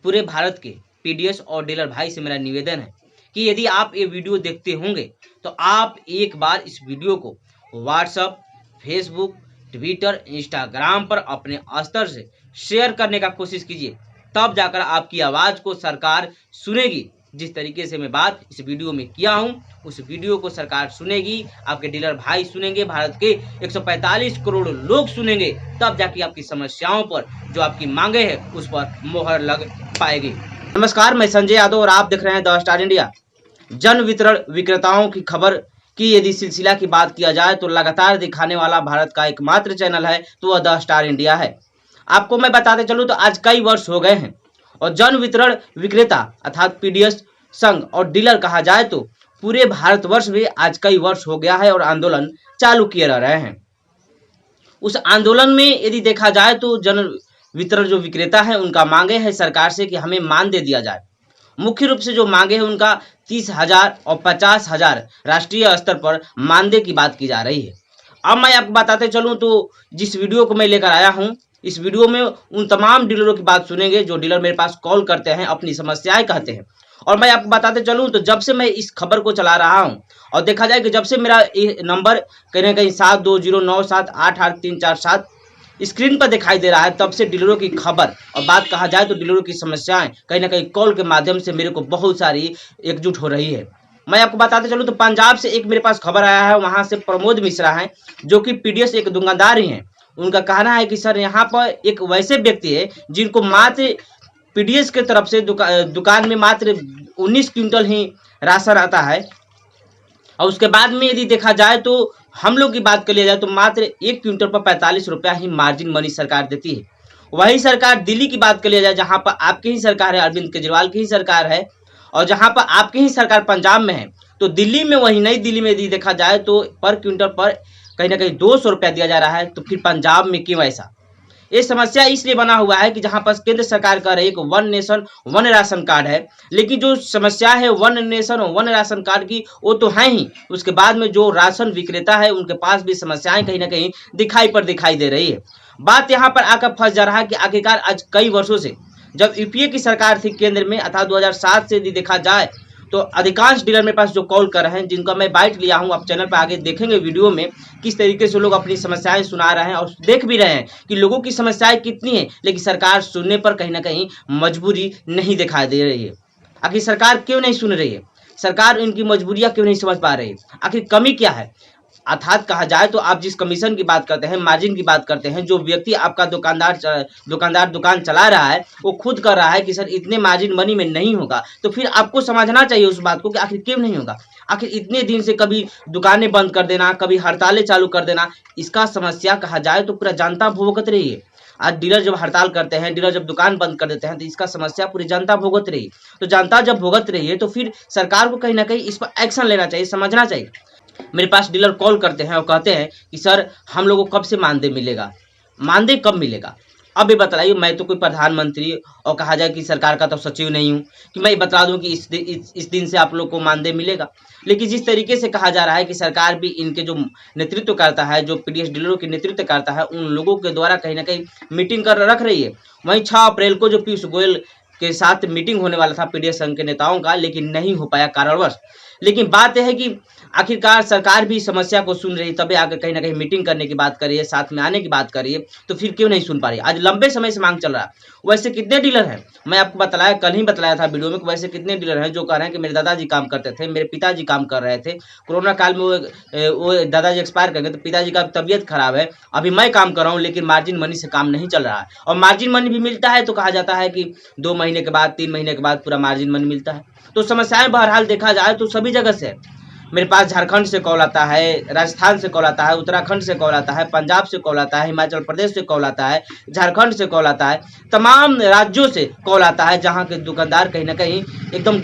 पूरे भारत के पीडीएस और डीलर भाई से मेरा निवेदन है कि यदि आप ये वीडियो देखते होंगे तो आप एक बार इस वीडियो को व्हाट्सएप, फेसबुक, ट्विटर, इंस्टाग्राम पर अपने स्तर से शेयर करने का कोशिश कीजिए, तब जाकर आपकी आवाज़ को सरकार सुनेगी। जिस तरीके से मैं बात इस वीडियो में किया हूं, उस वीडियो को सरकार सुनेगी, आपके डीलर भाई सुनेंगे, भारत के 145 करोड़ लोग सुनेंगे, तब जाके आपकी समस्याओं पर, जो आपकी मांगे हैं, उस पर मोहर लग पाएगी। नमस्कार, मैं संजय यादव और आप देख रहे हैं द स्टार इंडिया। जन वितरण विक्रेताओं की खबर की यदि सिलसिला की बात किया जाए तो लगातार दिखाने वाला भारत का एकमात्र चैनल है तो वह द स्टार इंडिया है। आपको मैं बताते चलूं तो आज कई वर्ष हो गए हैं और जन वितरण विक्रेता अर्थात पीडीएस संघ और डीलर कहा जाए तो पूरे भारतवर्ष में आज कई वर्ष हो गया है और आंदोलन चालू किए रह रहे हैं। उस आंदोलन में यदि देखा जाए तो जन वितरण जो विक्रेता है उनका मांगे है सरकार से कि हमें मानदेय दिया जाए। मुख्य रूप से जो मांगे है उनका 30,000 और 50,000 राष्ट्रीय स्तर पर मानदेय की बात की जा रही है। अब मैं आपको बताते चलूं तो जिस वीडियो को मैं लेकर आया हूं, इस वीडियो में उन तमाम डीलरों की बात सुनेंगे जो डीलर मेरे पास कॉल करते हैं, अपनी समस्याएं कहते हैं। और मैं आपको बताते चलूं तो जब से मैं इस खबर को चला रहा हूं और देखा जाए कि जब से मेरा नंबर कहीं ना कहीं 7209788347 स्क्रीन पर दिखाई दे रहा है, तब से डीलरों की खबर और बात कहा जाए तो डीलरों की समस्याएं कहीं ना कहीं कॉल के माध्यम से मेरे को बहुत सारी एकजुट हो रही है। मैं आपको बताते चलूं तो पंजाब से एक मेरे पास खबर आया है, वहां से प्रमोद मिश्रा हैं जो कि पीडीएस एक दुकानदार ही हैं। उनका कहना है कि सर यहाँ पर एक वैसे व्यक्ति है जिनको मात्र पीडीएस के तरफ से दुकान में मात्र 19 क्विंटल ही राशन आता है और उसके बाद में यदि देखा जाए तो हम लोग की बात कर लिया जाए तो मात्र 1 क्विंटल पर 45 रुपया ही मार्जिन मनी सरकार देती है। वही सरकार दिल्ली की बात कर लिया जाए जहां पर आपकी ही सरकार है, अरविंद केजरीवाल की ही सरकार है, और जहां पर आपकी ही सरकार पंजाब में है, तो दिल्ली में वही नई दिल्ली में यदि देखा जाए तो पर क्विंटल पर कहीं ना कहीं 200 रुपया दिया जा रहा है। तो फिर पंजाब में क्यों ऐसा? ये समस्या इसलिए बना हुआ है कि जहां पर केंद्र सरकार का एक one nation one ration card है, लेकिन जो समस्या है one nation one ration card की वो तो है ही, उसके बाद में जो राशन विक्रेता है उनके पास भी समस्याएं कहीं ना कहीं दिखाई दे रही है। बात यहाँ पर आकर फंस जा रहा है कि आखिरकार आज कई वर्षों से जब यूपीए की सरकार थी केंद्र में अर्थात 2007 से यदि देखा जाए तो अधिकांश डीलर मेरे पास जो कॉल कर रहे हैं, जिनका मैं बाइट लिया हूं, आप चैनल पर आगे देखेंगे वीडियो में किस तरीके से लोग अपनी समस्याएं सुना रहे हैं और देख भी रहे हैं कि लोगों की समस्याएं कितनी है, लेकिन सरकार सुनने पर कहीं ना कहीं मजबूरी नहीं दिखाई दे रही है। आखिर सरकार क्यों नहीं सुन रही है? सरकार इनकी मजबूरियां क्यों नहीं समझ पा रही है? आखिर कमी क्या है? अर्थात कहा जाए तो आप जिस कमीशन की बात करते हैं, मार्जिन की बात करते हैं, जो व्यक्ति आपका दुकानदार दुकान चला रहा है वो खुद कर रहा है कि सर इतने मार्जिन मनी में नहीं होगा, तो फिर आपको समझना चाहिए उस बात को कि आखिर क्यों नहीं होगा। आखिर इतने दिन से कभी दुकानें बंद कर देना, कभी हड़तालें चालू कर देना, इसका समस्या कहा जाए तो पूरा जनता भुगत रही है। आज डीलर जब हड़ताल करते हैं, डीलर जब दुकान बंद कर देते हैं, तो इसका समस्या पूरी जनता भुगत रही है। तो जनता जब भुगत रही है तो फिर सरकार को कहीं ना कहीं इस पर एक्शन लेना चाहिए, समझना चाहिए। मेरे पास डीलर कॉल करते हैं और कहते हैं कि सर हम लोगों को कब से मानदेय मिलेगा, मानदेय कब मिलेगा? अब ये बताइए, मैं तो कोई प्रधानमंत्री और कहा जाए कि सरकार का तो सचिव नहीं हूँ कि मैं बता दूं कि इस दिन से आप लोग को मानदेय मिलेगा। लेकिन जिस तरीके से कहा जा रहा है कि सरकार भी इनके जो नेतृत्व करता है, जो पीडीएस डीलरों के नेतृत्व करता है, उन लोगों के द्वारा कहीं ना कहीं मीटिंग कर रख रही है। वहीं 6 अप्रैल को जो पीयूष गोयल के साथ मीटिंग होने वाला था पीडीएस संघ के नेताओं का, लेकिन नहीं हो पाया कारणवश। लेकिन बात यह है कि आखिरकार सरकार भी समस्या को सुन रही, तभी आगे कहीं ना कहीं मीटिंग करने की बात करिए, साथ में आने की बात करिए, तो फिर क्यों नहीं सुन पा रही? आज लंबे समय से मांग चल रहा है। वैसे कितने डीलर हैं, मैं आपको बताया, कल ही बताया था वीडियो में, वैसे कितने डीलर हैं जो कह रहे हैं कि मेरे दादाजी काम करते थे, मेरे पिताजी काम कर रहे थे, कोरोना काल में वो दादाजी एक्सपायर कर गए तो पिताजी का तबीयत खराब है, अभी मैं काम कर रहा हूँ लेकिन मार्जिन मनी से काम नहीं चल रहा है। और मार्जिन मनी भी मिलता है तो कहा जाता है कि 2 महीने के बाद 3 महीने के बाद पूरा मार्जिन मनी मिलता है। तो समस्याएं बहरहाल देखा जाए तो सभी जगह से मेरे पास झारखंड से कॉल आता है, राजस्थान से कॉल आता है, उत्तराखंड से कॉल आता है, पंजाब से कॉल आता है, हिमाचल प्रदेश से कॉल आता है, झारखंड से कॉल आता है, तमाम राज्यों से कॉल आता है जहां के दुकानदार कहीं ना कहीं एकदम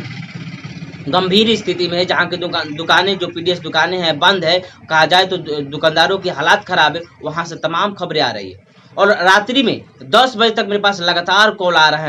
गंभीर स्थिति में है, जहाँ की दुकानें जो पीडीएस दुकानें हैं बंद है, कहा जाए तो दुकानदारों की हालात खराब है, वहाँ से तमाम खबरें आ रही है। और रात्रि में 10 बजे तक मेरे पास लगातार कॉल आ रहे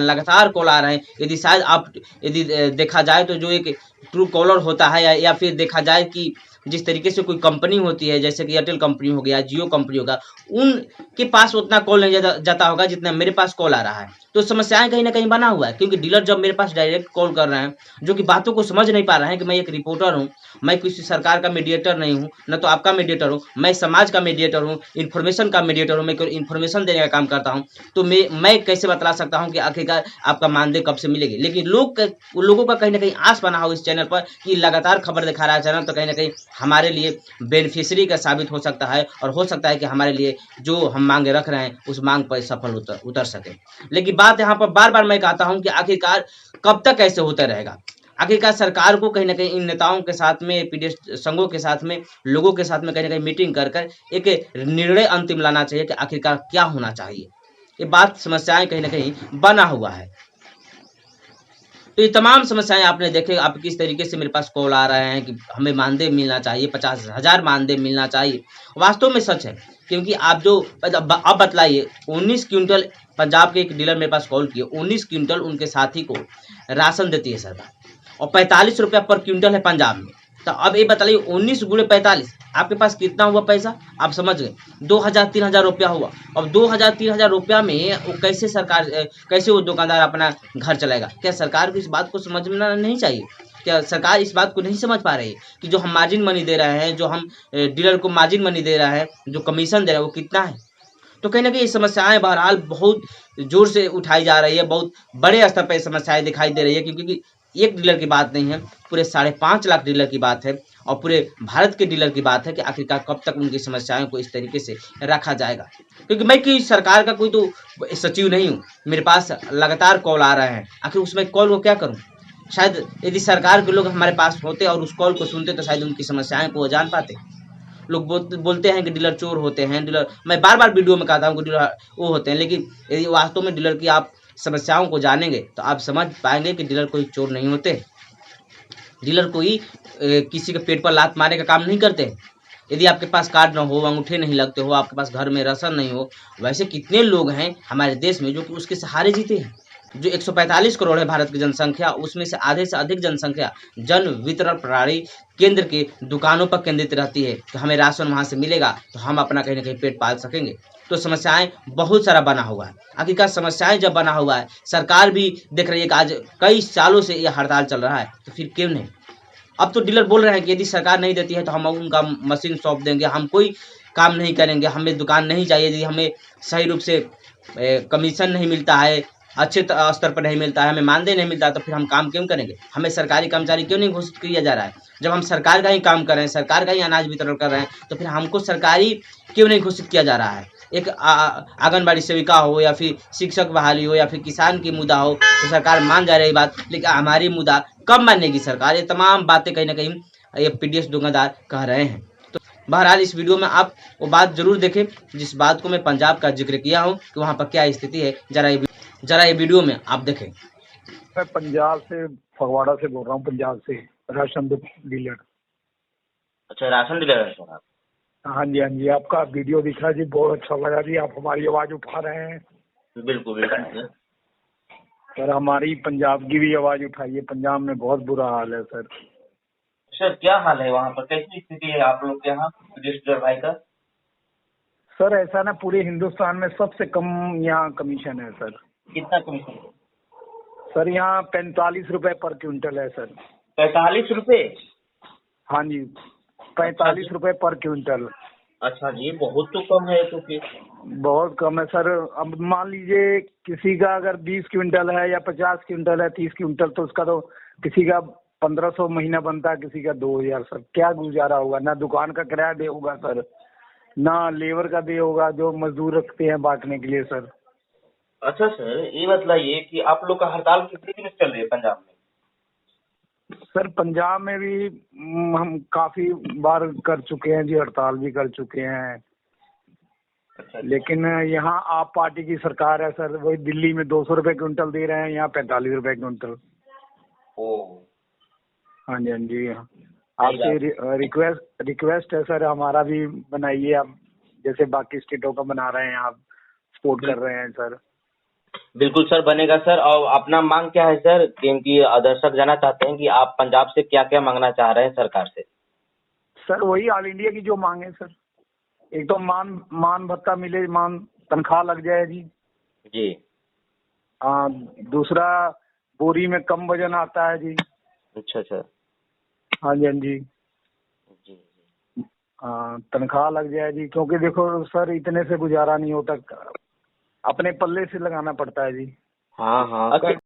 हैं, यदि शायद आप यदि देखा जाए तो जो एक ट्रू कॉलर होता है या फिर देखा जाए कि जिस तरीके से कोई कंपनी होती है, जैसे कि एयरटेल कंपनी हो गया, जियो कंपनी होगा, उनके पास उतना कॉल नहीं जाता होगा जितना मेरे पास कॉल आ रहा है। तो समस्याएं कहीं ना कहीं बना हुआ है, क्योंकि डीलर जब मेरे पास डायरेक्ट कॉल कर रहे हैं, जो कि बातों को समझ नहीं पा रहे हैं कि मैं एक रिपोर्टर हूँ, मैं किसी सरकार का मीडिएटर नहीं हूँ, न तो आपका मीडिएटर हूँ, मैं समाज का मीडिएटर हूँ, इन्फॉर्मेशन का मीडिएटर हूँ, मैं कोई इन्फॉर्मेशन देने का काम करता हूँ। तो मैं कैसे बतला सकता हूँ कि आखिरकार आपका मानदेय कब से मिलेगी। लेकिन लोगों का कहीं ना कहीं आस बना हो इस चैनल पर कि लगातार खबर दिखा रहा है चैनल, तो कहीं ना कहीं हमारे लिए बेनिफिशियरी का साबित हो सकता है, और हो सकता है कि हमारे लिए जो हम मांगे रख रहे हैं उस मांग पर सफल उतर सके। लेकिन बात यहाँ पर बार बार मैं कहता हूँ कि आखिरकार कब तक ऐसे होता रहेगा। आखिरकार सरकार को कहीं ना कहीं इन नेताओं के साथ में, पीडीएस संघों के साथ में, लोगों के साथ में कहीं ना कहीं मीटिंग कर कर एक निर्णय अंतिम लाना चाहिए कि आखिरकार क्या होना चाहिए। ये बात समस्याएं कहीं ना कहीं बना हुआ है। तो ये तमाम समस्याएं आपने देखे, आप किस तरीके से मेरे पास कॉल आ रहे हैं कि हमें मानदेय मिलना चाहिए, 50,000 मानदेय मिलना चाहिए। वास्तव में सच है, क्योंकि आप जो अब बतलाइए, 19 क्विंटल पंजाब के एक डीलर मेरे पास कॉल किए, 19 क्विंटल उनके साथी को राशन देती है सरकार, और 45 रुपया पर क्विंटल है पंजाब में। तो अब ये बताइए 19 गुणे 45, आपके पास कितना हुआ पैसा, आप समझ गए, 2,000-3,000 रुपया हुआ। अब 2,000-3,000 रुपया में वो कैसे कैसे वो दुकानदार अपना घर चलाएगा। क्या सरकार को इस बात को समझना नहीं चाहिए? क्या सरकार इस बात को नहीं समझ पा रही है कि जो हम मार्जिन मनी दे रहे हैं, जो हम डीलर को मार्जिन मनी दे रहे हैं, जो कमीशन दे रहे हैं, वो कितना है? तो कहीं ना कहीं ये समस्याएं बहरहाल बहुत जोर से उठाई जा रही है, बहुत बड़े स्तर पर समस्याएं दिखाई दे रही है, क्योंकि एक डीलर की बात नहीं है, पूरे 5.5 लाख डीलर की बात है, और पूरे भारत के डीलर की बात है कि आखिरकार कब तक उनकी समस्याओं को इस तरीके से रखा जाएगा। क्योंकि मैं कोई सरकार का कोई तो सचिव नहीं हूँ, मेरे पास लगातार कॉल आ रहे हैं, आखिर उसमें कॉल को क्या करूँ। शायद यदि सरकार के लोग हमारे पास होते और उस कॉल को सुनते तो शायद उनकी समस्याएं को जान पाते। लोग बोलते हैं कि डीलर चोर होते हैं, डीलर, मैं बार बार वीडियो में कहता हूँ कि डीलर वो होते हैं, लेकिन यदि वास्तव में डीलर की आप समस्याओं को जानेंगे तो आप समझ पाएंगे कि डीलर कोई चोर नहीं होते। डीलर कोई किसी के पेट पर लात मारने का काम नहीं करते। यदि आपके पास कार्ड ना हो, अंगूठे नहीं लगते हो, आपके पास घर में राशन नहीं हो, वैसे कितने लोग हैं हमारे देश में जो कि उसके सहारे जीते हैं। जो 145 करोड़ है भारत की जनसंख्या, उसमें से आधे से अधिक जनसंख्या जन वितरण प्रणाली केंद्र के दुकानों पर केंद्रित रहती है कि हमें राशन वहां से मिलेगा तो हम अपना कहीं ना कहीं पेट पाल सकेंगे। तो समस्याएं बहुत सारा बना हुआ है। आखिरकार समस्याएं जब बना हुआ है, सरकार भी देख रही है कि आज कई सालों से यह हड़ताल चल रहा है, तो फिर क्यों नहीं। अब तो डीलर बोल रहे हैं कि यदि सरकार नहीं देती है तो हम उनका मशीन सौंप देंगे, हम कोई काम नहीं करेंगे, हमें दुकान नहीं चाहिए, यदि हमें सही रूप से कमीशन नहीं मिलता है, अच्छे स्तर पर नहीं मिलता है, हमें मानदेय नहीं मिलता है, तो फिर हम काम क्यों करेंगे। हमें सरकारी कर्मचारी क्यों नहीं घोषित किया जा रहा है। जब हम सरकार का ही काम कर रहे हैं, सरकार का ही अनाज वितरण कर रहे हैं, तो फिर हमको सरकारी क्यों नहीं घोषित किया जा रहा है। एक आंगनबाड़ी सेविका हो, या फिर शिक्षक बहाली हो, या फिर किसान की मुद्दा हो, तो सरकार मान जा रही बात, लेकिन हमारी मुद्दा कब मानेगी सरकार। ये तमाम बातें कहीं ना कहीं ये पीडीएस दुकानदार कह रहे हैं। तो बहरहाल इस वीडियो में आप वो बात जरूर देखें जिस बात को मैं पंजाब का जिक्र किया हूँ कि वहाँ पर क्या स्थिति है। जरा ये वीडियो में आप देखें। मैं पंजाब से, फगवाड़ा से बोल रहा हूँ, पंजाब से, राशन डीलर। अच्छा, राशन डीलर है सर आप? हाँ जी, हाँ जी, आपका वीडियो दिखा जी, बहुत अच्छा लगा जी, आप हमारी आवाज उठा रहे हैं। बिल्कुल बिल्कुल सर, हमारी पंजाब की भी आवाज उठाइए, पंजाब में बहुत बुरा हाल है सर। सर क्या हाल है वहाँ पर, कैसी स्थिति है आप लोग के यहाँ डीलर भाई का? सर ऐसा ना, पूरे हिंदुस्तान में सबसे कम यहाँ कमीशन है सर। कितना कमीशन? सर यहाँ 45 रुपए पर क्विंटल है सर। 45 रुपए? हाँ जी, 45 रुपए पर क्विंटल। अच्छा जी, बहुत तो कम है तो फिर। बहुत कम है सर। अब मान लीजिए किसी का अगर 20 क्विंटल है या 50 क्विंटल है, 30 क्विंटल, तो उसका तो किसी का 1500 महीना बनता है, किसी का 2000। सर क्या गुजारा होगा, ना दुकान का किराया दे होगा सर, ना लेबर का दे होगा जो मजदूर रखते हैं बांटने के लिए सर। अच्छा सर, ये बताइए कि आप लोग का हड़ताल कितने दिन से चल रही है पंजाब में? सर पंजाब में भी हम काफी बार कर चुके हैं जी, हड़ताल भी कर चुके हैं। अच्छा, लेकिन यहाँ आप पार्टी की सरकार है सर, वही दिल्ली में 200 रुपए क्विंटल दे रहे हैं, यहाँ 45 रुपए क्विंटल। ओ, हाँ जी, हाँ जी, आपसे रिक्वेस्ट है सर, हमारा भी बनाइए आप, जैसे बाकी स्टेटों का बना रहे हैं, आप सपोर्ट कर रहे हैं सर। बिल्कुल सर, बनेगा सर। और अपना मांग क्या है सर, क्योंकि दर्शक जानना चाहते हैं कि आप पंजाब से क्या क्या मांगना चाह रहे हैं सरकार से। सर वही ऑल इंडिया की जो मांग है सर। एक तो मान भत्ता मिले, मान तनख्वाह लग जाए जी। जी। दूसरा बोरी में कम वजन आता है जी। अच्छा अच्छा। हाँ जी, हाँ जी। जी जी। तनख्वाह लग जाए जी, क्योंकि देखो सर इतने से गुजारा नहीं होता, अपने पल्ले से लगाना पड़ता है जी। हाँ हाँ।